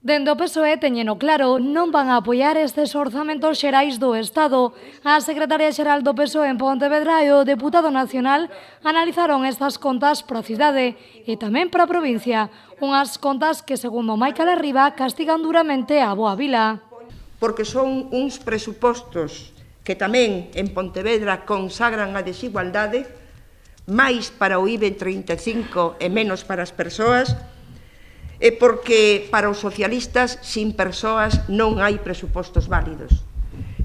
Dende o PSOE teñeno claro, non van a apoiar estes orzamentos xerais do Estado. A secretaria xeral do PSOE en Pontevedra e o deputado nacional analizaron estas contas para a cidade e tamén para a provincia, unhas contas que, segundo Maica Larriba, castigan duramente a Boa Vila. Porque son uns presupostos que tamén en Pontevedra consagran a desigualdade, máis para o IBE 35 e menos para as persoas, e porque para os socialistas sin persoas non hai presupostos válidos,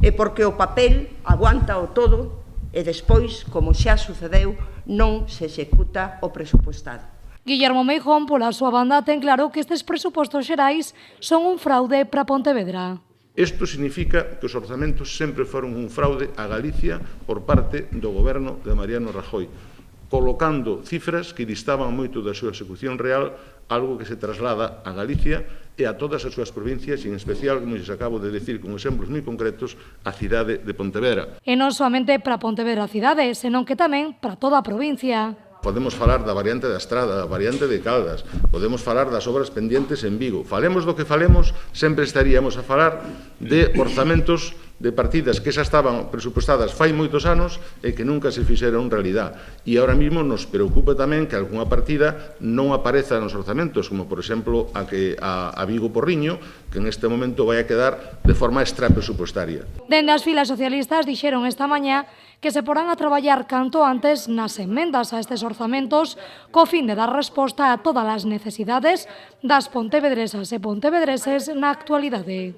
e porque o papel aguanta o todo e despois, como xa sucedeu, non se executa o presupuestado. Guillermo Meijón, pola súa banda, ten claro que estes presupostos xerais son un fraude para Pontevedra. Isto significa que os orzamentos sempre foron un fraude a Galicia por parte do goberno de Mariano Rajoy, colocando cifras que distaban moito da súa execución real, algo que se traslada a Galicia e a todas as súas provincias, e en especial, como lles acabo de decir con exemplos moi concretos, a cidade de Pontevedra. E non soamente para Pontevedra cidade, senón que tamén para toda a provincia. Podemos falar da variante da Estrada, da variante de Caldas, podemos falar das obras pendientes en Vigo. Falemos do que falemos, sempre estaríamos a falar de orzamentos de partidas que xa estaban presupostadas fai moitos anos e que nunca se fixeron realidade. E ahora mesmo nos preocupa tamén que algunha partida non apareza nos orzamentos, como por exemplo a Vigo Porriño, que en este momento vai a quedar de forma extrapresupostaria. Dende as filas socialistas dixeron esta mañá que se porán a traballar canto antes nas emendas a estes orzamentos co fin de dar resposta a todas as necesidades das pontevedresas e pontevedreses na actualidade.